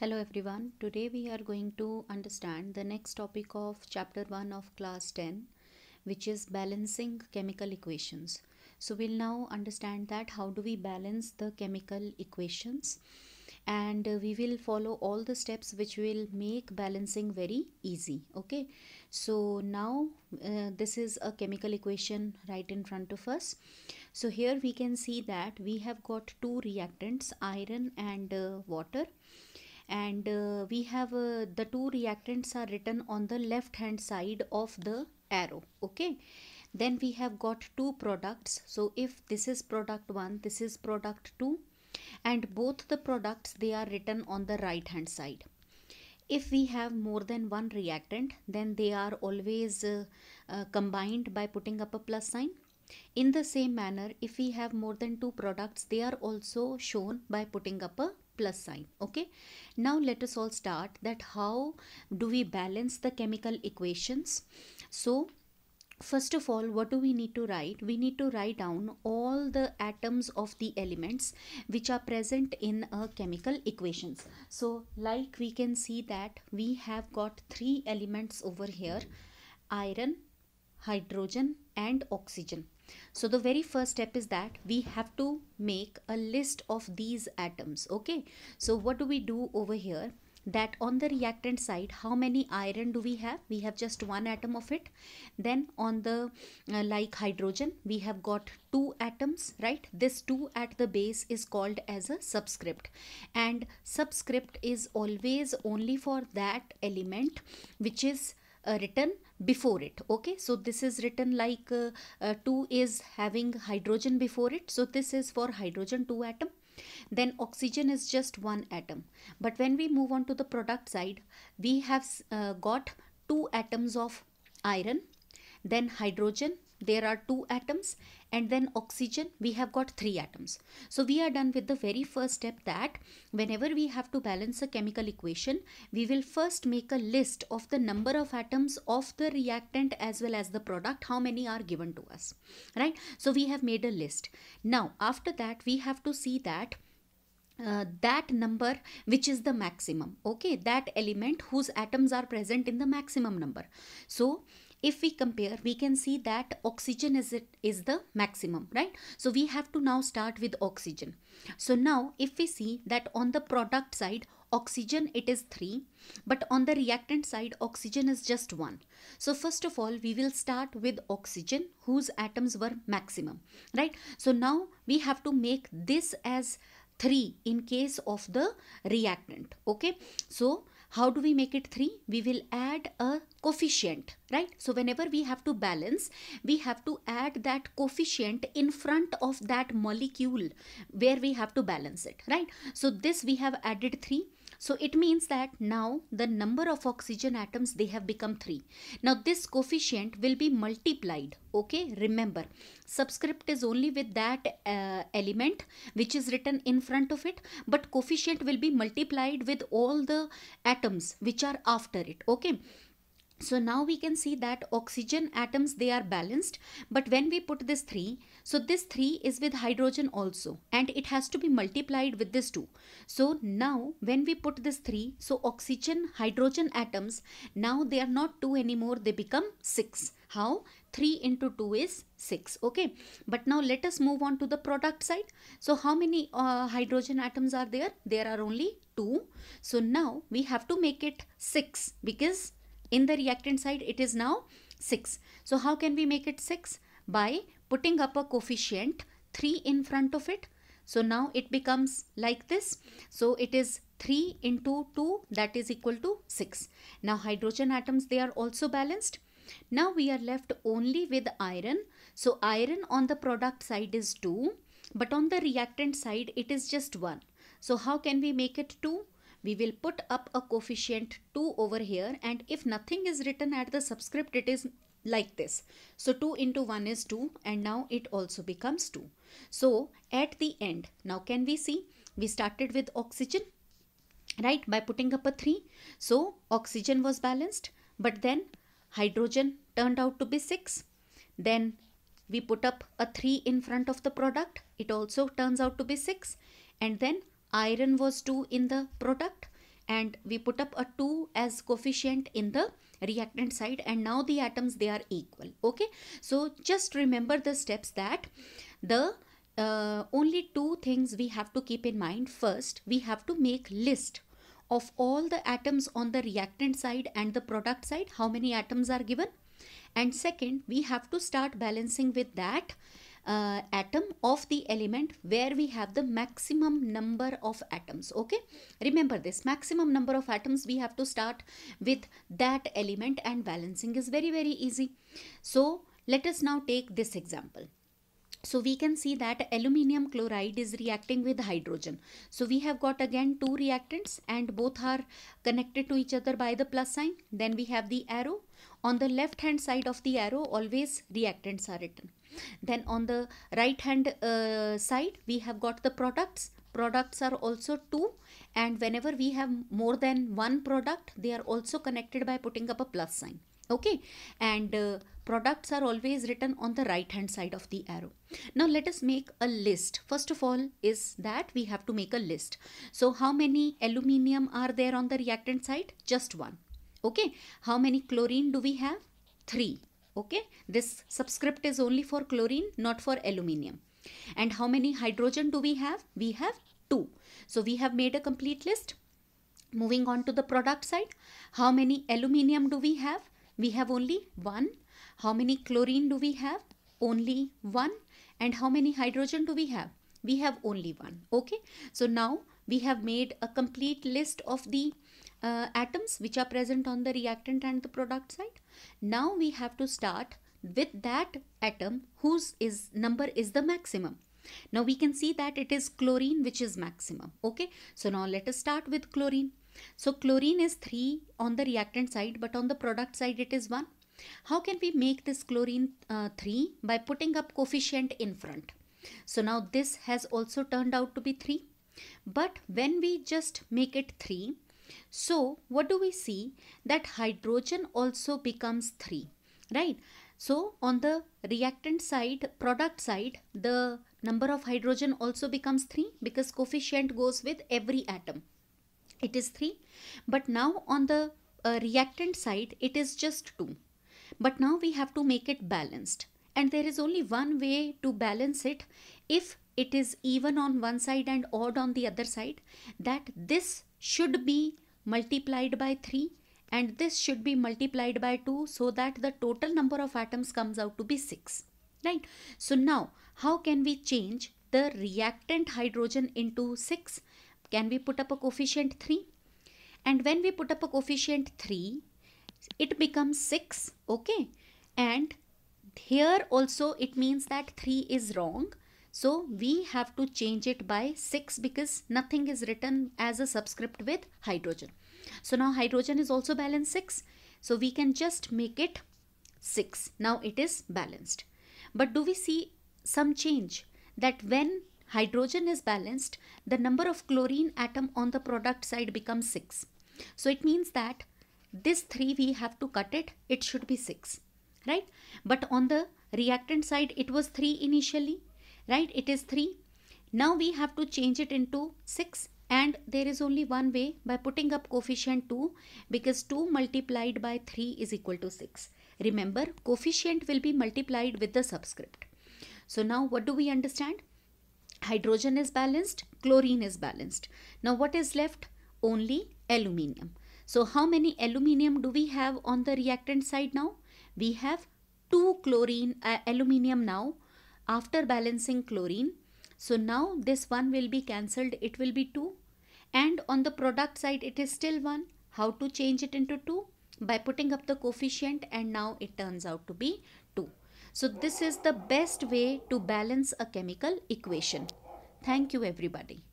Hello everyone. Today we are going to understand the next topic of chapter 1 of class 10, which is balancing chemical equations. So we'll now understand that how do we balance the chemical equations, and we will follow all the steps which will make balancing very easy. Okay, so now this is a chemical equation right in front of us. So here we can see that we have got two reactants, iron and water, and we have the two reactants are written on the left hand side of the arrow. Okay, then we have got two products. So if this is product 1, this is product 2, and both the products, they are written on the right hand side. If we have more than one reactant, then they are always combined by putting up a plus sign. In the same manner, if we have more than two products, they are also shown by putting up a plus sign. Okay, now let us all start that how do we balance the chemical equations. So first of all, what do we need to write? We need to write down all the atoms of the elements which are present in a chemical equations. So like we can see that we have got three elements over here: iron, hydrogen and oxygen. So the very first step is that we have to make a list of these atoms. Okay, so what do we do over here? That on the reactant side, how many iron do we have? We have just one atom of it. Then on the like hydrogen, we have got two atoms, right? This two at the base is called as a subscript, and subscript is always only for that element which is written before it. Okay, so this is written like 2 is having hydrogen before it, so this is for hydrogen 2 atom. Then oxygen is just one atom. But when we move on to the product side, we have got two atoms of iron, then hydrogen, there are two atoms, and then oxygen, we have got three atoms. So we are done with the very first step, that whenever we have to balance a chemical equation, we will first make a list of the number of atoms of the reactant as well as the product, how many are given to us, right? So we have made a list. Now after that, we have to see that that number which is the maximum. Okay, that element whose atoms are present in the maximum number. So if we compare, we can see that oxygen is the maximum, right? So we have to now start with oxygen. So now if we see that on the product side, oxygen it is 3, but on the reactant side, oxygen is just 1. So first of all, we will start with oxygen whose atoms were maximum, right? So now we have to make this as 3 in case of the reactant. Okay, so how do we make it 3? We will add a coefficient, right? So whenever we have to balance, we have to add that coefficient in front of that molecule where we have to balance it, right? So this we have added 3. So it means that now the number of oxygen atoms, they have become 3. Now this coefficient will be multiplied. Okay, remember, subscript is only with that element which is written in front of it, but coefficient will be multiplied with all the atoms which are after it. Okay, so now we can see that oxygen atoms, they are balanced, but when we put this 3, so this 3 is with hydrogen also, and it has to be multiplied with this 2. So now when we put this 3, so oxygen hydrogen atoms, now they are not 2 anymore, they become 6. How? 3 into 2 is 6. Okay, but now let us move on to the product side. So how many hydrogen atoms are there? There are only 2. So now we have to make it 6, because in the reactant side it is now 6. So how can we make it 6? By putting up a coefficient 3 in front of it. So now it becomes like this. So it is 3 into 2, that is equal to 6. Now hydrogen atoms, they are also balanced. Now we are left only with iron. So iron on the product side is 2, but on the reactant side it is just 1. So how can we make it 2? We will put up a coefficient 2 over here, and if nothing is written at the subscript, it is like this. So 2 into 1 is 2, and now it also becomes 2. So at the end, now can we see, we started with oxygen, right, by putting up a 3. So oxygen was balanced, but then hydrogen turned out to be 6. Then we put up a 3 in front of the product, it also turns out to be 6. And then iron was 2 in the product, and we put up a 2 as coefficient in the reactant side, and now the atoms, they are equal. Okay, so just remember the steps, that the only two things we have to keep in mind. First, we have to make list of all the atoms on the reactant side and the product side, how many atoms are given. And second, we have to start balancing with that atom of the element where we have the maximum number of atoms. Okay, remember this, maximum number of atoms, we have to start with that element, and balancing is very easy. So let us now take this example. So we can see that aluminium chloride is reacting with hydrogen. So we have got again two reactants, and both are connected to each other by the plus sign. Then we have the arrow. On the left hand side of the arrow, always reactants are written. Then on the right hand side, we have got the products. Products are also two, and whenever we have more than one product, they are also connected by putting up a plus sign. Okay, and products are always written on the right hand side of the arrow. Now let us make a list. First of all is that we have to make a list. So how many aluminium are there on the reactant side? Just one. Okay, how many chlorine do we have? 3. Okay, this subscript is only for chlorine, not for aluminium. And how many hydrogen do we have? We have 2. So we have made a complete list. Moving on to the product side, how many aluminium do we have? We have only 1. How many chlorine do we have? Only 1. And how many hydrogen do we have? We have only 1. Okay, so now we have made a complete list of the atoms which are present on the reactant and the product side. Now we have to start with that atom whose number is the maximum. Now we can see that it is chlorine which is maximum. Okay, so now let us start with chlorine. So chlorine is 3 on the reactant side, but on the product side it is 1. How can we make this chlorine 3? By putting up coefficient in front. So now this has also turned out to be 3. But when we just make it 3, so what do we see? That hydrogen also becomes 3, right? So on the reactant side, product side, the number of hydrogen also becomes 3 because coefficient goes with every atom. It is 3. But now on the reactant side, it is just 2. But now we have to make it balanced. And there is only one way to balance it. If it is even on one side and odd on the other side, that this should be multiplied by 3 and this should be multiplied by 2, so that the total number of atoms comes out to be 6. Right? So now, how can we change the reactant hydrogen into 6? Can we put up a coefficient 3? And when we put up a coefficient 3, it becomes 6. Okay? And here also it means that 3 is wrong. So we have to change it by 6 because nothing is written as a subscript with hydrogen. So now hydrogen is also balanced 6. So we can just make it 6. Now it is balanced. But do we see some change? That when hydrogen is balanced, the number of chlorine atom on the product side becomes 6. So it means that this 3 we have to cut it. It should be 6. Right? But on the reactant side, it was 3 initially. Right? It is 3. Now we have to change it into 6. And there is only one way, by putting up coefficient 2, because 2 multiplied by 3 is equal to 6. Remember, coefficient will be multiplied with the subscript. So now what do we understand? Hydrogen is balanced, chlorine is balanced. Now what is left? Only aluminium. So how many aluminium do we have on the reactant side now? We have 2 aluminium now after balancing chlorine. So now this 1 will be cancelled, it will be 2. And on the product side it is still 1. How to change it into 2? By putting up the coefficient, and now it turns out to be 2. So this is the best way to balance a chemical equation. Thank you everybody.